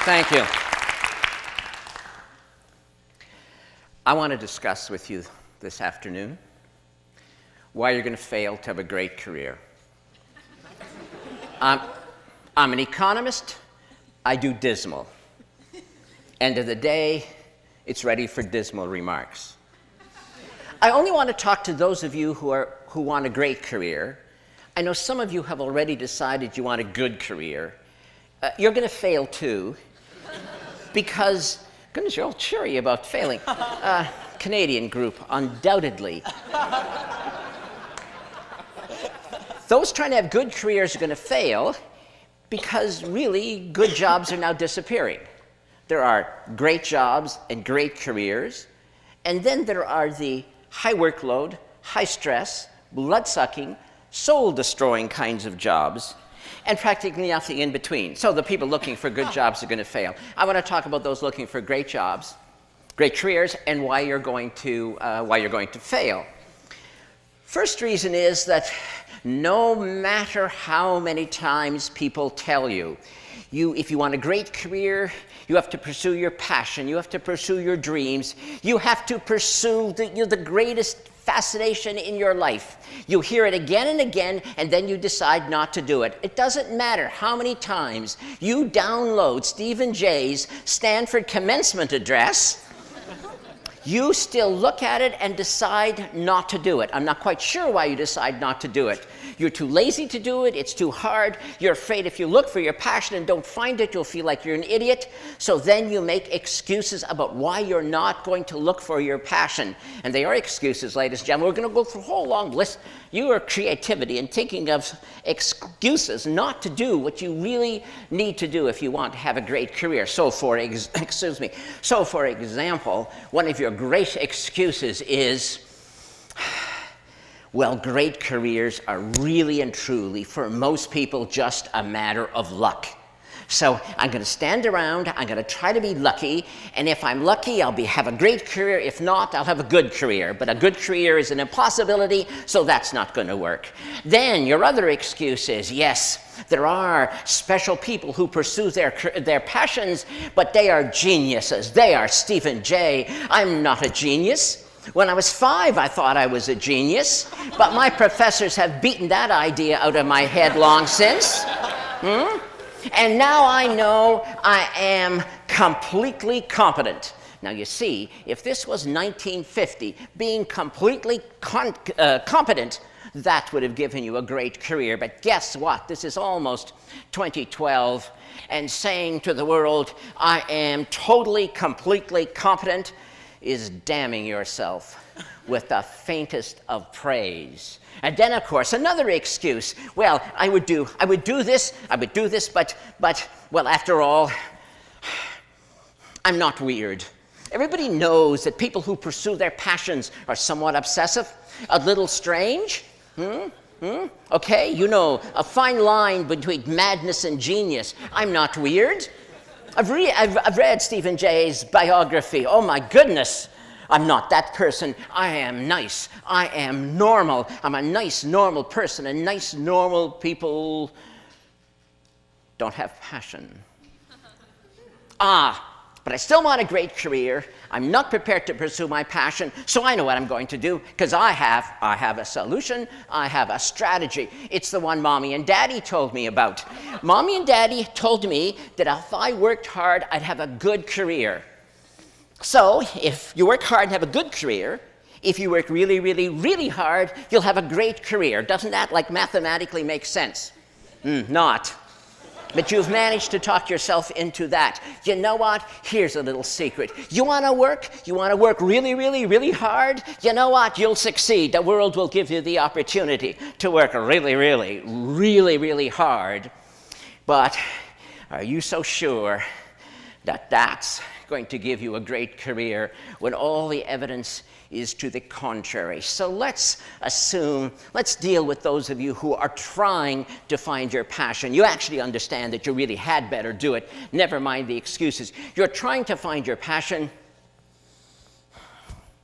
Thank you. I want to discuss with you this afternoon why you're going to fail to have a great career. I'm an economist. I do dismal. End of the day, it's ready for dismal remarks. I only want to talk to those of you who want a great career. I know some of you have already decided you want a good career. You're going to fail too, because, goodness, you're all cheery about failing. Canadian group, undoubtedly. Those trying to have good careers are going to fail because really good jobs are now disappearing. There are great jobs and great careers, and then there are the high workload, high stress, blood-sucking, soul-destroying kinds of jobs, and practically nothing in between. So the people looking for good jobs are going to fail. I want to talk about those looking for great jobs, great careers, and why you're going to fail. First reason is that no matter how many times people tell you, if you want a great career, you have to pursue your passion, you have to pursue your dreams, you have to pursue the greatest fascination in your life. You hear it again and again, and then you decide not to do it. It doesn't matter how many times you download Stephen Jay's Stanford commencement address, you still look at it and decide not to do it. I'm not quite sure why you decide not to do it. You're too lazy to do it, it's too hard, you're afraid if you look for your passion and don't find it, you'll feel like you're an idiot. So then you make excuses about why you're not going to look for your passion. And they are excuses, ladies and gentlemen. We're going to go through a whole long list. Your creativity and thinking of excuses not to do what you really need to do if you want to have a great career. So for example, one of your great excuses is, well, great careers are really and truly, for most people, just a matter of luck. So I'm going to stand around, I'm going to try to be lucky, and if I'm lucky, I'll have a great career. If not, I'll have a good career. But a good career is an impossibility, so that's not going to work. Then your other excuse is, yes, there are special people who pursue their passions, but they are geniuses. They are Stephen Jay. I'm not a genius. When I was 5, I thought I was a genius, but my professors have beaten that idea out of my head long since. And now I know I am completely competent. Now you see, if this was 1950, being completely competent, that would have given you a great career. But guess what? This is almost 2012, and saying to the world, I am totally, completely competent, is damning yourself with the faintest of praise. And then, of course, another excuse. Well, I would do this, but, well, after all, I'm not weird. Everybody knows that people who pursue their passions are somewhat obsessive, a little strange. Okay, you know, a fine line between madness and genius. I'm not weird. I've read Stephen Jay's biography. Oh my goodness, I'm not that person. I am nice. I am normal. I'm a nice, normal person, and nice, normal people don't have passion. But I still want a great career. I'm not prepared to pursue my passion, so I know what I'm going to do, because I have a solution, I have a strategy. It's the one Mommy and Daddy told me about. Mommy and Daddy told me that if I worked hard, I'd have a good career. So if you work hard and have a good career, if you work really, really, really hard, you'll have a great career. Doesn't that, mathematically make sense? Not. But you've managed to talk yourself into that. You know what? Here's a little secret. You want to work really, really, really hard? You know what? You'll succeed. The world will give you the opportunity to work really, really, really, really hard. But are you so sure that that's going to give you a great career when all the evidence is to the contrary? So let's deal with those of you who are trying to find your passion. You actually understand that you really had better do it. Never mind the excuses. You're trying to find your passion,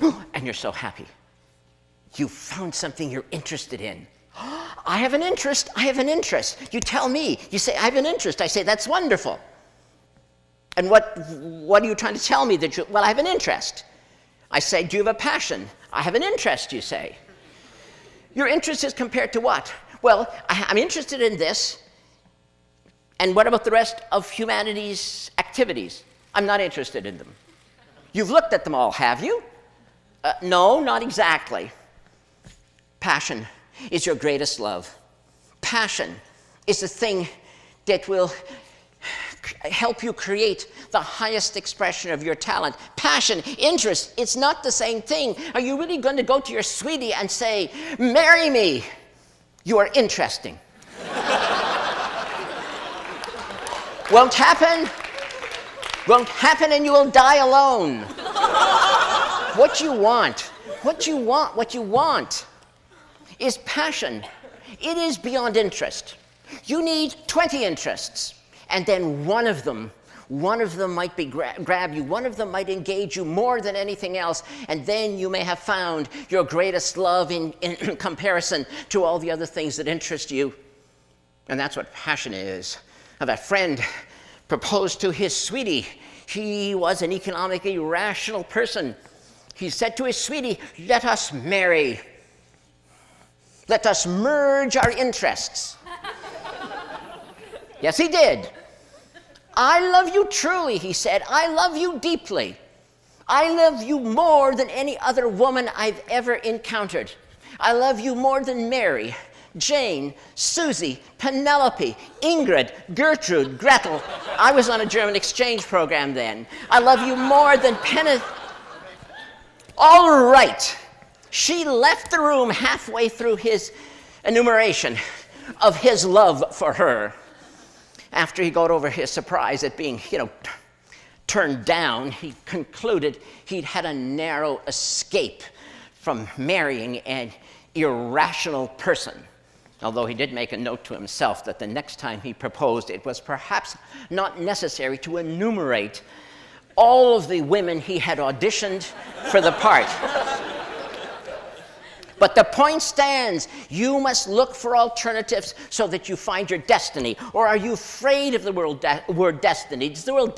and you're so happy. You found something you're interested in. I have an interest. You tell me. You say, I have an interest. I say, that's wonderful. And what are you trying to tell me? Well, I have an interest. I say, do you have a passion? I have an interest, you say. Your interest is compared to what? Well, I'm interested in this. And what about the rest of humanity's activities? I'm not interested in them. You've looked at them all, have you? No, not exactly. Passion is your greatest love. Passion is the thing that will help you create the highest expression of your talent. Passion, interest, it's not the same thing. Are you really going to go to your sweetie and say, marry me? You are interesting. Won't happen. Won't happen, and you will die alone. What you want is passion. It is beyond interest. You need 20 interests, and then one of them might grab you, one of them might engage you more than anything else, and then you may have found your greatest love in comparison to all the other things that interest you. And that's what passion is. Now, that friend proposed to his sweetie. He was an economically rational person. He said to his sweetie, let us marry. Let us merge our interests. Yes, he did. I love you truly, he said. I love you deeply. I love you more than any other woman I've ever encountered. I love you more than Mary, Jane, Susie, Penelope, Ingrid, Gertrude, Gretel. I was on a German exchange program then. I love you more than All right. She left the room halfway through his enumeration of his love for her. After he got over his surprise at being, turned down, he concluded he'd had a narrow escape from marrying an irrational person. Although he did make a note to himself that the next time he proposed, it was perhaps not necessary to enumerate all of the women he had auditioned for the part. But the point stands. You must look for alternatives so that you find your destiny. Or are you afraid of the word destiny? Does the word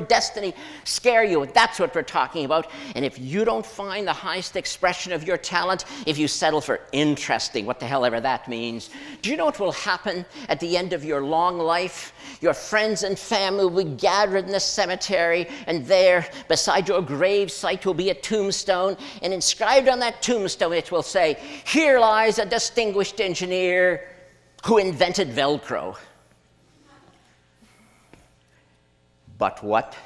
destiny scare you? That's what we're talking about. And if you don't find the highest expression of your talent, if you settle for interesting, what the hell ever that means, do you know what will happen at the end of your long life? Your friends and family will be gathered in the cemetery, and there, beside your grave site, will be a tombstone, and inscribed on that tombstone it will say, "Here lies a distinguished engineer who invented Velcro." But what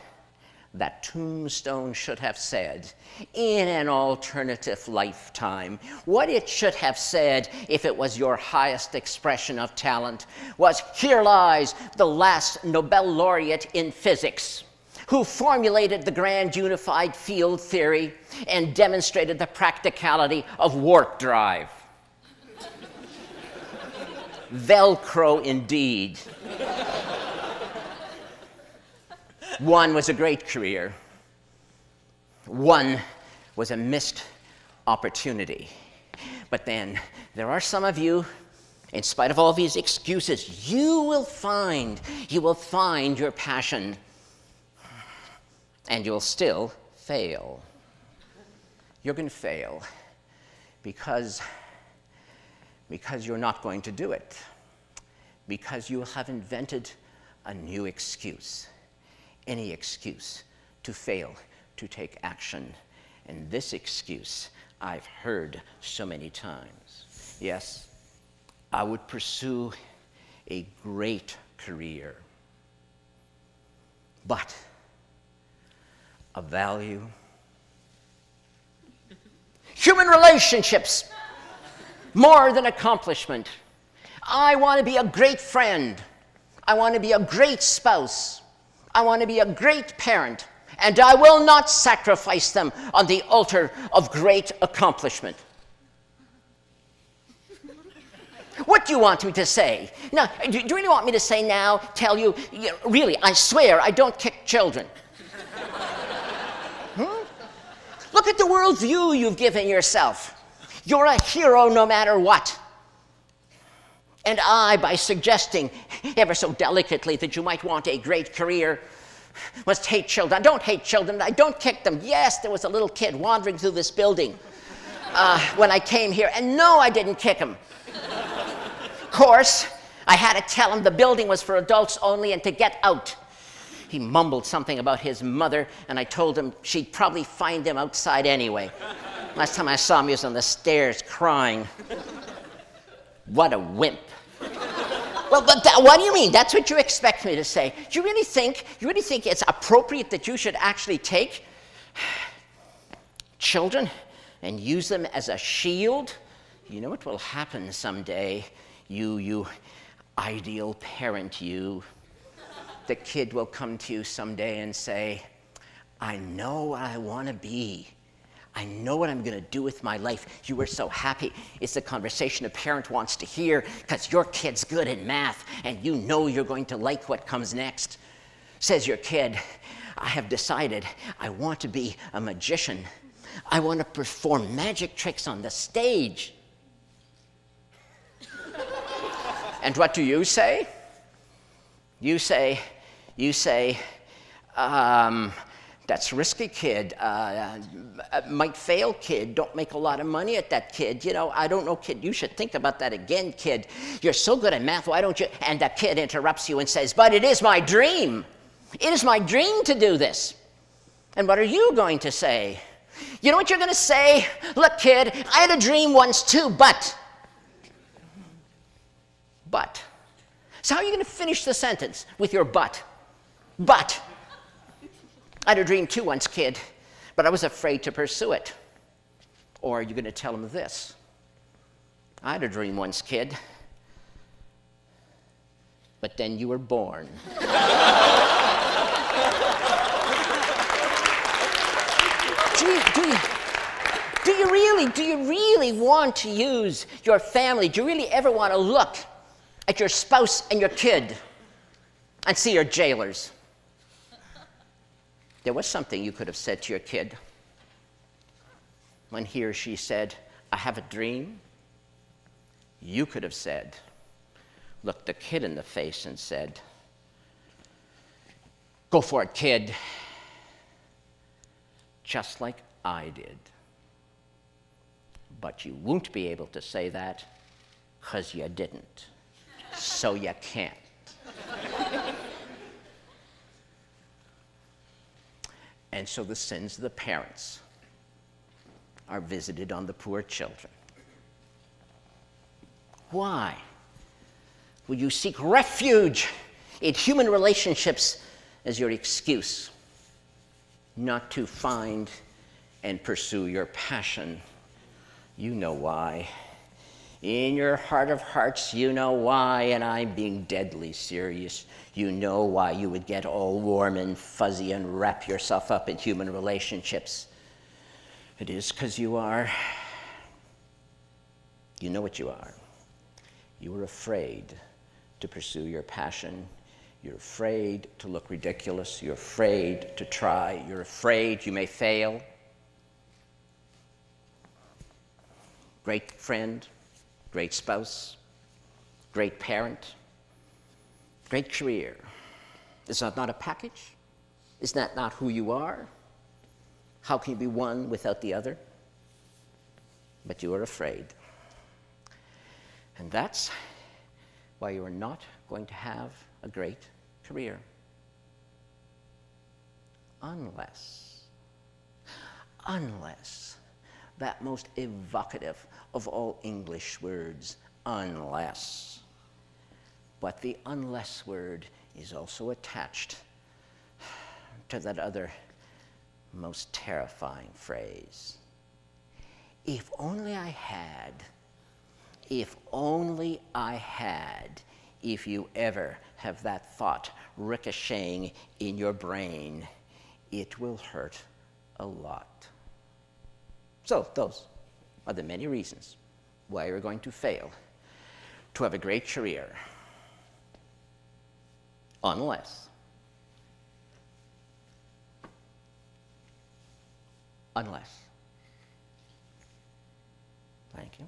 that tombstone should have said in an alternative lifetime, what it should have said if it was your highest expression of talent, was, "Here lies the last Nobel laureate in physics, who formulated the grand unified field theory and demonstrated the practicality of warp drive." Velcro indeed. One was a great career. One was a missed opportunity. But then there are some of you, in spite of all these excuses, you will find your passion, and you'll still fail. You're going to fail because you're not going to do it, because you have invented a new excuse. Any excuse to fail to take action. And this excuse I've heard so many times. Yes, I would pursue a great career, but a value. Human relationships, more than accomplishment. I want to be a great friend. I want to be a great spouse. I want to be a great parent, and I will not sacrifice them on the altar of great accomplishment. What do you want me to say? Now, do you really want me to say now, tell you, really, I swear I don't kick children? Look at the worldview you've given yourself. You're a hero no matter what. And I, by suggesting ever so delicately that you might want a great career, Must hate children. I don't hate children. I don't kick them. Yes, there was a little kid wandering through this building when I came here, and no, I didn't kick him. Of course, I had to tell him the building was for adults only and to get out. He mumbled something about his mother, and I told him she'd probably find him outside anyway. Last time I saw him, he was on the stairs crying. What a wimp. Well, but what do you mean? That's what you expect me to say. Do you really think it's appropriate that you should actually take children and use them as a shield? You know what will happen someday, you ideal parent, you. The kid will come to you someday and say, I know what I want to be. I know what I'm going to do with my life. You were so happy. It's the conversation a parent wants to hear because your kid's good in math and you know you're going to like what comes next. Says your kid, I have decided I want to be a magician. I want to perform magic tricks on the stage. And what do you say? You say, that's risky, kid. Might fail, kid. Don't make a lot of money at that, kid. You know, I don't know, kid. You should think about that again, kid. You're so good at math, why don't you? And the kid interrupts you and says, but it is my dream. It is my dream to do this. And what are you going to say? You know what you're going to say? Look, kid, I had a dream once too, but. So how are you going to finish the sentence with your but? But. I had a dream too once, kid, but I was afraid to pursue it. Or are you going to tell him this? I had a dream once, kid, but then you were born. Do you really want to use your family? Do you really ever want to look at your spouse and your kid and see your jailers? There was something you could have said to your kid when he or she said, I have a dream. You could have said, looked the kid in the face and said, go for it, kid, just like I did. But you won't be able to say that because you didn't. So you can't. And so the sins of the parents are visited on the poor children. Why will you seek refuge in human relationships as your excuse not to find and pursue your passion? You know why. In your heart of hearts, you know why, and I'm being deadly serious. You know why you would get all warm and fuzzy and wrap yourself up in human relationships. It is because you are. You know what you are. You are afraid to pursue your passion. You're afraid to look ridiculous. You're afraid to try. You're afraid you may fail. Great friend. Great spouse, great parent, great career. Is that not a package? Is that not who you are? How can you be one without the other? But you are afraid. And that's why you are not going to have a great career. Unless that most evocative of all English words, unless. But the unless word is also attached to that other most terrifying phrase. If only I had, if only I had, if you ever have that thought ricocheting in your brain, it will hurt a lot. So those are the many reasons why you're going to fail to have a great career. Unless Thank you.